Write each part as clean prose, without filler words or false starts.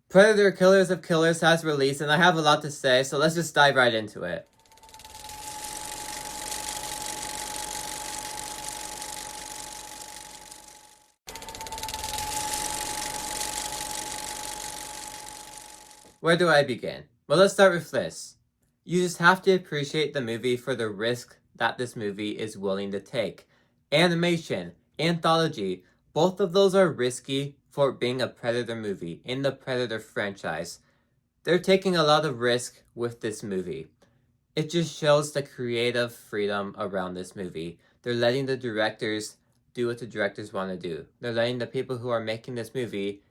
Predator Killers of Killers has released, and I have a lot to say, so let's just dive right into it. Where do I begin? Well, let's start with this. You just have to appreciate the movie for the risk that this movie is willing to take. Animation, anthology, both of those are risky for being a Predator movie in the Predator franchise. They're taking a lot of risk with this movie. It just shows the creative freedom around this movie. They're letting the directors do what the directors want to do. They're letting the people who are making this movie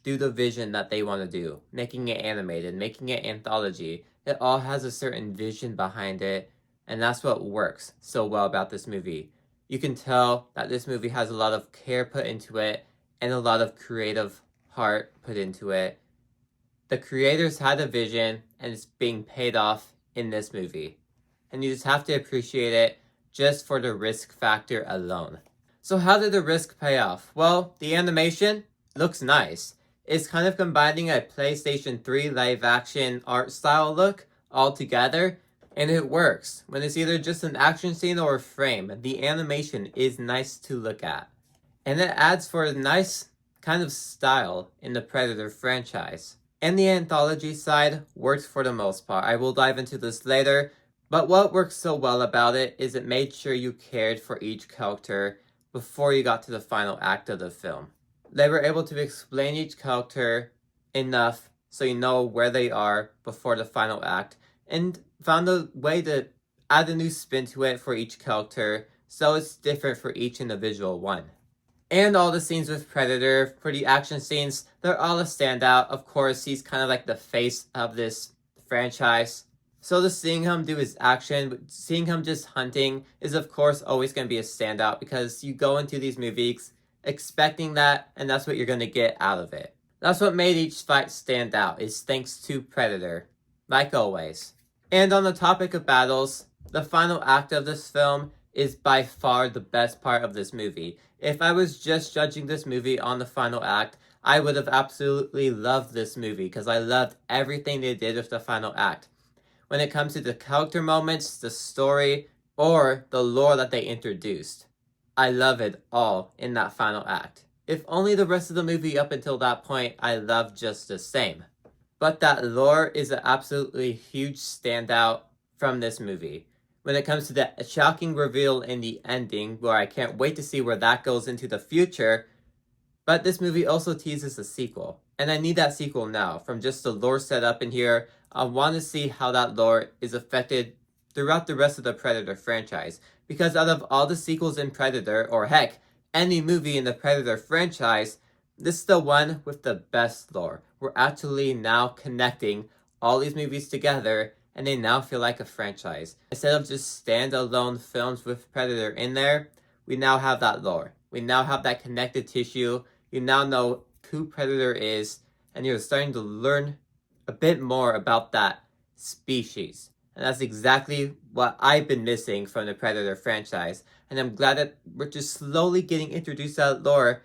do the vision that they want to do. Making it animated, making it anthology. It all has a certain vision behind it, and that's what works so well about this movie. You can tell that this movie has a lot of care put into it and a lot of creative heart put into it. The creators had a vision, and it's being paid off in this movie. And you just have to appreciate it just for the risk factor alone. So how did the risk pay off? Well, the animation looks nice. It's kind of combining a PlayStation 3 live-action art style look all together, and it works. When it's either just an action scene or a frame, the animation is nice to look at. And it adds for a nice kind of style in the Predator franchise. And the anthology side works for the most part. I will dive into this later, but what works so well about it is it made sure you cared for each character before you got to the final act of the film. They were able to explain each character enough so you know where they are before the final act, and found a way to add a new spin to it for each character so it's different for each individual one. And all the scenes with Predator, for the action scenes, they're all a standout. Of course, he's kind of like the face of this franchise. So just seeing him do his action, seeing him just hunting is of course always going to be a standout because you go into these movies expecting that, and that's what you're going to get out of it. That's what made each fight stand out, is thanks to Predator, like always. And on the topic of battles, the final act of this film is by far the best part of this movie. If I was just judging this movie on the final act, I would have absolutely loved this movie because I loved everything they did with the final act. When it comes to the character moments, the story, or the lore that they introduced, I love it all in that final act. If only the rest of the movie up until that point I loved just the same. But that lore is an absolutely huge standout from this movie. When it comes to the shocking reveal in the ending, where I can't wait to see where that goes into the future, but this movie also teases a sequel. And I need that sequel now. From just the lore set up in here, I want to see how that lore is affected throughout the rest of the Predator franchise. Because out of all the sequels in Predator, or heck, any movie in the Predator franchise, this is the one with the best lore. We're actually now connecting all these movies together, and they now feel like a franchise. Instead of just standalone films with Predator in there, we now have that lore. We now have that connected tissue. You now know who Predator is, and you're starting to learn a bit more about that species. And that's exactly what I've been missing from the Predator franchise. And I'm glad that we're just slowly getting introduced to that lore,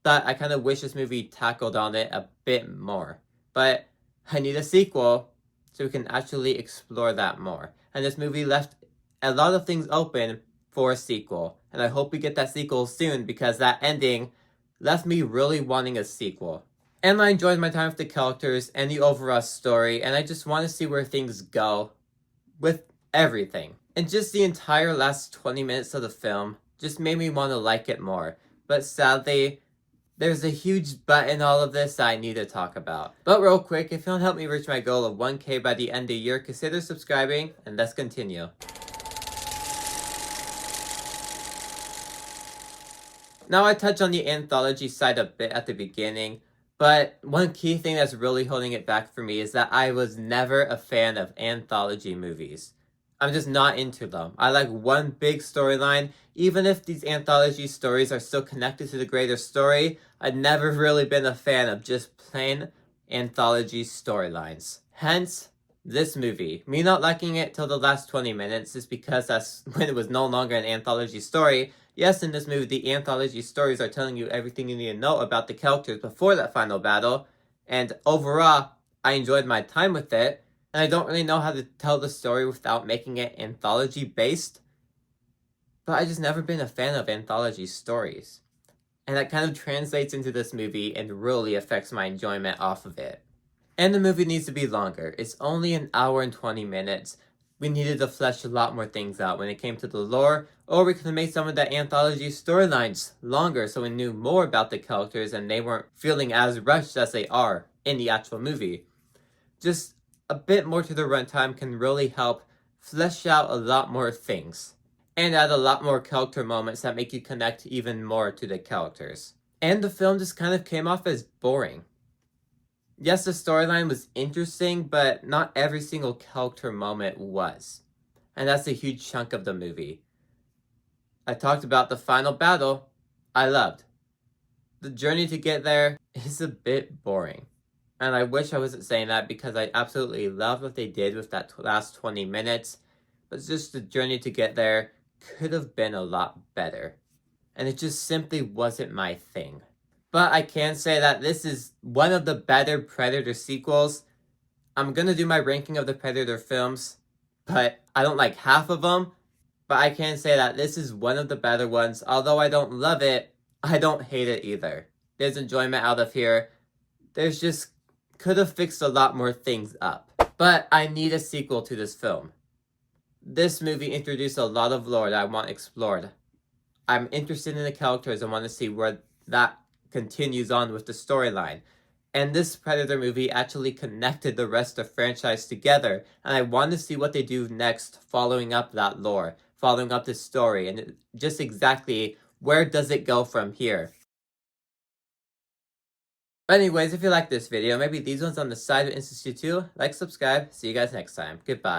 but I kind of wish this movie tackled on it a bit more. But I need a sequel so we can actually explore that more. And this movie left a lot of things open for a sequel. And I hope we get that sequel soon because that ending left me really wanting a sequel. And I enjoyed my time with the characters and the overall story, and I just want to see where things go with everything. And just the entire last 20 minutes of the film just made me want to like it more. But sadly, there's a huge but in all of this that I need to talk about. But real quick, if you want to help me reach my goal of 1K by the end of the year, consider subscribing, and let's continue. Now I touched on the anthology side a bit at the beginning, but one key thing that's really holding it back for me is that I was never a fan of anthology movies. I'm just not into them. I like one big storyline. Even if these anthology stories are still connected to the greater story, I've never really been a fan of just plain anthology storylines. Hence, this movie. Me not liking it till the last 20 minutes is because that's when it was no longer an anthology story. Yes, in this movie, the anthology stories are telling you everything you need to know about the characters before that final battle, And overall, I enjoyed my time with it, and I don't really know how to tell the story without making it anthology-based, but I just never been a fan of anthology stories. And that kind of translates into this movie and really affects my enjoyment off of it. And the movie needs to be longer. It's only an hour and 20 minutes. We needed to flesh a lot more things out when it came to the lore, or we could have made some of the anthology storylines longer so we knew more about the characters and they weren't feeling as rushed as they are in the actual movie. Just a bit more to the runtime can really help flesh out a lot more things, and add a lot more character moments that make you connect even more to the characters. And the film just kind of came off as boring. Yes, the storyline was interesting, but not every single character moment was. And that's a huge chunk of the movie. I talked about the final battle. I loved. The journey to get there is a bit boring. And I wish I wasn't saying that because I absolutely loved what they did with that last 20 minutes. But just the journey to get there could have been a lot better. And it just simply wasn't my thing. But I can say that this is one of the better Predator sequels. I'm gonna do my ranking of the Predator films, but I don't like half of them. But I can say that this is one of the better ones. Although I don't love it, I don't hate it either. There's enjoyment out of here. There's just could have fixed a lot more things up. But I need a sequel to this film. This movie introduced a lot of lore that I want explored. I'm interested in the characters and want to see where that continues on with the storyline. And this Predator movie actually connected the rest of the franchise together, and I want to see what they do next following up that lore, following up the story, and just exactly where does it go from here. But anyways, if you like this video, maybe these ones on the side would interest you too, like, subscribe, see you guys next time. Goodbye.